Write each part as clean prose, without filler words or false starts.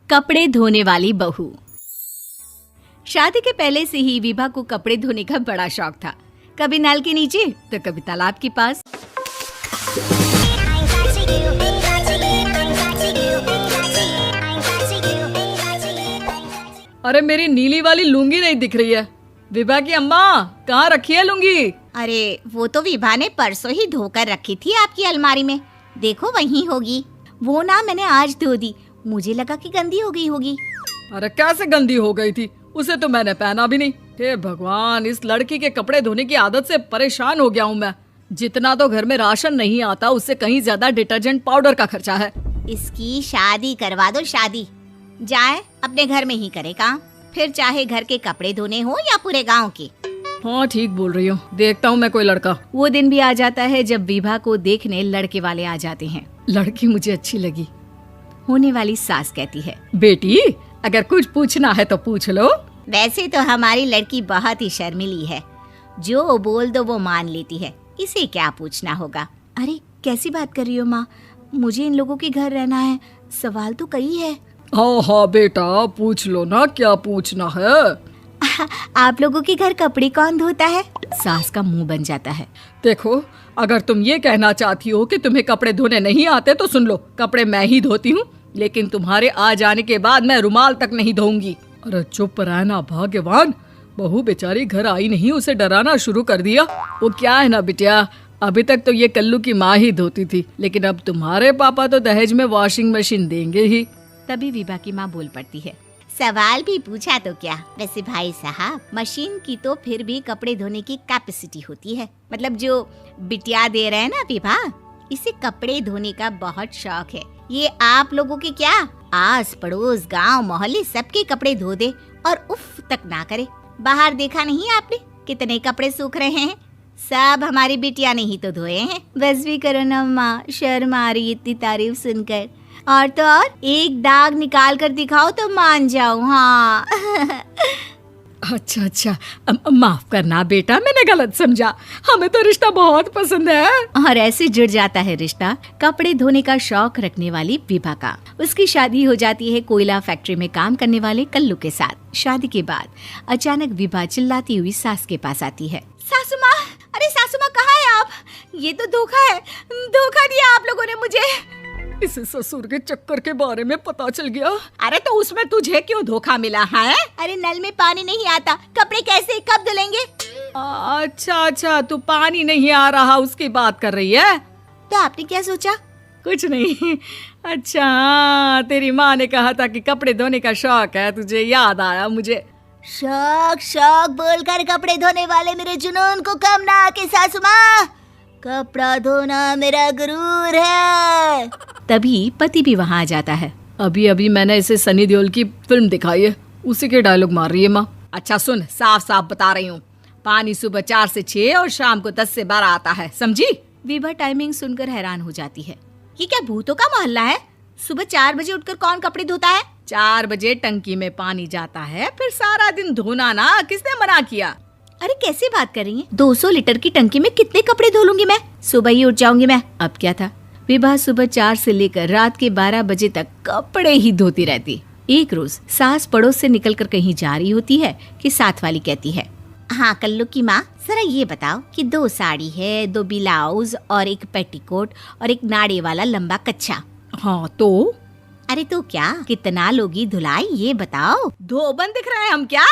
कपड़े धोने वाली बहू। शादी के पहले से ही विभा को कपड़े धोने का बड़ा शौक था। कभी नल के नीचे तो कभी तालाब के पास। अरे मेरी नीली वाली लुंगी नहीं दिख रही है। विभा की अम्मा, कहाँ रखी है लुंगी? अरे वो तो विभा ने परसों ही धोकर रखी थी आपकी अलमारी में। देखो वहीं होगी। वो ना मैंने आज धो दी, मुझे लगा कि गंदी हो गई होगी। अरे कैसे गंदी हो गई थी? उसे तो मैंने पहना भी नहीं। हे भगवान, इस लड़की के कपड़े धोने की आदत से परेशान हो गया हूँ मैं। जितना तो घर में राशन नहीं आता उससे कहीं ज्यादा डिटर्जेंट पाउडर का खर्चा है। इसकी शादी करवा दो, शादी। जाए अपने घर में ही करे काम, फिर चाहे घर के कपड़े धोने हो या पूरे गांव के। हाँ ठीक बोल रही हो, देखता हूँ मैं कोई लड़का। वो दिन भी आ जाता है जब विभा को देखने लड़के वाले आ जाते हैं। लड़की मुझे अच्छी लगी। होने वाली सास कहती है, बेटी अगर कुछ पूछना है तो पूछ लो। वैसे तो हमारी लड़की बहुत ही शर्मीली है, जो बोल दो वो मान लेती है, इसे क्या पूछना होगा। अरे कैसी बात कर रही हो माँ, मुझे इन लोगों के घर रहना है, सवाल तो कई है। हाँ हाँ बेटा, पूछ लो ना, क्या पूछना है। आप लोगों के घर कपड़े कौन धोता है? सास का मुंह बन जाता है। देखो, अगर तुम ये कहना चाहती हो कि तुम्हें कपड़े धोने नहीं आते तो सुन लो, कपड़े मैं ही धोती हूँ, लेकिन तुम्हारे आ जाने के बाद मैं रुमाल तक नहीं धोऊंगी। अरे चुप रहना भाग्यवान, बहू बेचारी घर आई नहीं, उसे डराना शुरू कर दिया। वो क्या है ना बिटिया, अभी तक तो ये कल्लू की माँ ही धोती थी, लेकिन अब तुम्हारे पापा तो दहेज में वॉशिंग मशीन देंगे ही। तभी विभा की माँ बोल पड़ती है, सवाल भी पूछा तो क्या। वैसे भाई साहब, मशीन की तो फिर भी कपड़े धोने की कैपेसिटी होती है। मतलब जो बिटिया दे रहे हैं ना विभा, इसे कपड़े धोने का बहुत शौक है। ये आप लोगों के क्या, आस पड़ोस गांव मोहल्ले सबके कपड़े धो दे और उफ तक ना करे। बाहर देखा नहीं आपने कितने कपड़े सूख रहे हैं? सब हमारी बिटिया ने ही तो धोए हैं। बस भी करो ना माँ, शर्म आ रही इतनी तारीफ सुनकर। और तो और एक दाग निकाल कर दिखाओ तो मान जाऊं। हाँ अच्छा, माफ करना बेटा, मैंने गलत समझा। हमें तो रिश्ता बहुत पसंद है। और ऐसे जुड़ जाता है रिश्ता कपड़े धोने का शौक रखने वाली विभा का। उसकी शादी हो जाती है कोयला फैक्ट्री में काम करने वाले कल्लू के साथ। शादी के बाद अचानक विभा चिल्लाती हुई सास के पास आती है। सासू माँ, अरे सासू माँ कहाँ है आप? ये तो धोखा है, धोखा दिया आप लोगों ने मुझे। इसे ससुर के चक्कर के बारे में पता चल गया। अरे तो उसमें तुझे क्यों धोखा मिला है? अरे नल में पानी नहीं आता, कपड़े कैसे कब धुलेंगे? अच्छा, तू पानी नहीं आ रहा उसकी बात कर रही है। तो आपने क्या सोचा? कुछ नहीं। अच्छा, तेरी माँ ने कहा था कि कपड़े धोने का शौक है तुझे, याद आया मुझे। शौक बोलकर कपड़े धोने वाले मेरे जुनून को कम ना आके सासू माँ, कपड़ा धोना मेरा गुरूर है। तभी पति भी वहाँ आ जाता है। अभी मैंने इसे सनी देओल की फिल्म दिखाई है, उसी के डायलॉग मार रही है माँ। अच्छा सुन, साफ बता रही हूँ, पानी सुबह 4 से 6 और शाम को 10 से 12 आता है, समझी? विभा टाइमिंग सुनकर हैरान हो जाती है। ये क्या भूतों का मोहल्ला है? सुबह 4 बजे उठकर कौन कपड़े धोता है? 4 बजे टंकी में पानी जाता है, फिर सारा दिन धोना ना, किसने मना किया? अरे कैसी बात कर रही हैं? 200 लीटर की टंकी में कितने कपड़े धो लूंगी मैं? सुबह ही उठ जाऊंगी मैं। अब क्या था, विभा सुबह 4 से लेकर रात के 12 बजे तक कपड़े ही धोती रहती। एक रोज सास पड़ोस से निकलकर कहीं जा रही होती है कि साथ वाली कहती है, हाँ कल्लू की माँ, जरा ये बताओ कि 2 साड़ी है, 2 ब्लाउज और एक पेटीकोट और एक नाड़े वाला लंबा कच्छा। हाँ तो? अरे तो क्या, कितना लोगी धुलाई ये बताओ। धोबन दिख रहे हैं हम क्या?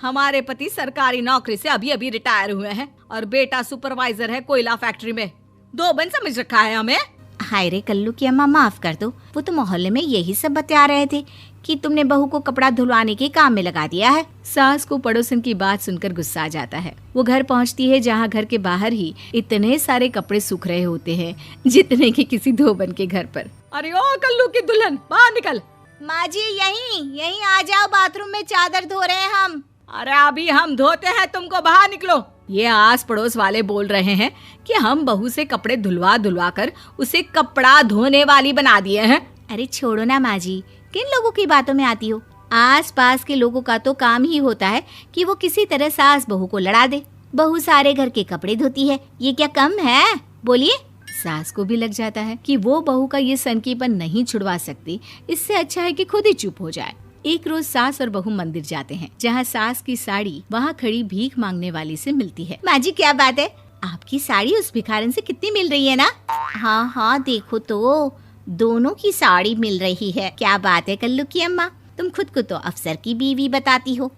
हमारे पति सरकारी नौकरी से अभी रिटायर हुए हैं और बेटा सुपरवाइजर है कोयला फैक्ट्री में। धोबन समझ रखा है हमें। हाय रे कल्लू की अम्मा, माफ कर दो, वो तो मोहल्ले में यही सब बता रहे थे कि तुमने बहू को कपड़ा धुलवाने के काम में लगा दिया है। सास को पड़ोसन की बात सुनकर गुस्सा आ जाता है। वो घर पहुंचती है जहां घर के बाहर ही इतने सारे कपड़े सूख रहे होते हैं जितने कि किसी धोबन के घर पर। अरे ओ कल्लू की दुल्हन, बाहर निकल। माँ जी यहीं आ जाओ, बाथरूम में चादर धो रहे हैं हम। अरे अभी हम धोते हैं, तुमको बाहर निकलो। ये आस पड़ोस वाले बोल रहे हैं कि हम बहू से कपड़े धुलवा कर उसे कपड़ा धोने वाली बना दिए हैं। अरे छोड़ो ना माँ जी, किन लोगों की बातों में आती हो? आस पास के लोगों का तो काम ही होता है कि वो किसी तरह सास बहू को लड़ा दे। बहू सारे घर के कपड़े धोती है, ये क्या कम है? बोलिए। सास को भी लग जाता है कि वो बहू का ये सनकीपन नहीं छुड़वा सकती, इससे अच्छा है कि खुद ही चुप हो जाए। एक रोज सास और बहू मंदिर जाते हैं, जहाँ सास की साड़ी वहाँ खड़ी भीख मांगने वाली से मिलती है। माँ जी क्या बात है, आपकी साड़ी उस भिखारन से कितनी मिल रही है ना? हाँ हाँ देखो तो दोनों की साड़ी मिल रही है। क्या बात है कल्लू की अम्मा, तुम खुद को तो अफसर की बीवी बताती हो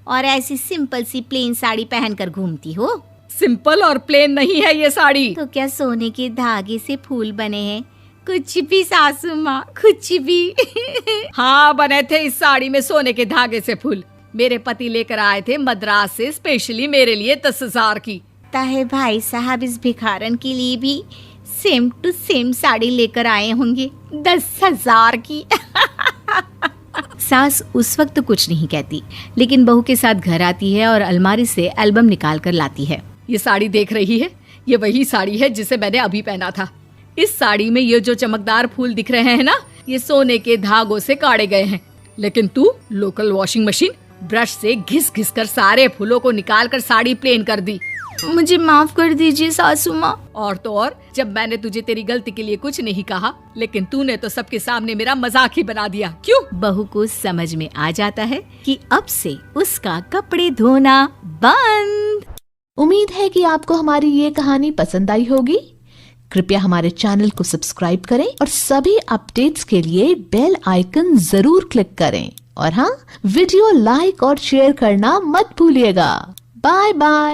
और ऐसी सिंपल सी प्लेन साड़ी पहनकर घूमती हो। सिंपल और प्लेन नहीं है ये साड़ी। तो क्या सोने के धागे से फूल बने हैं? कुछ भी सासू माँ, कुछ भी। हाँ बने थे इस साड़ी में सोने के धागे से फूल। मेरे पति लेकर आए थे मद्रास से स्पेशली मेरे लिए 10,000 की। ताहे भाई साहब इस भिखारन के लिए भी सेम टू सेम साड़ी लेकर आए होंगे 10,000 की। सास उस वक्त तो कुछ नहीं कहती, लेकिन बहू के साथ घर आती है और अलमारी से एल्बम निकाल कर लाती है। ये साड़ी देख रही है, ये वही साड़ी है जिसे मैंने अभी पहना था। इस साड़ी में ये जो चमकदार फूल दिख रहे हैं ना, ये सोने के धागों से काढ़े गए हैं। लेकिन तू लोकल वॉशिंग मशीन ब्रश से घिस घिस कर सारे फूलों को निकाल कर साड़ी प्लेन कर दी। मुझे माफ कर दीजिए सासू माँ। और तो और, जब मैंने तुझे तेरी गलती के लिए कुछ नहीं कहा, लेकिन तूने तो सबके सामने मेरा मजाक ही बना दिया। क्यों? बहू को समझ में आ जाता है कि अब से उसका कपड़े धोना बंद। उम्मीद है कि आपको हमारी ये कहानी पसंद आई होगी। कृपया हमारे चैनल को सब्सक्राइब करें और सभी अपडेट्स के लिए बेल आइकन जरूर क्लिक करें। और हाँ, वीडियो लाइक और शेयर करना मत भूलिएगा। Bye bye.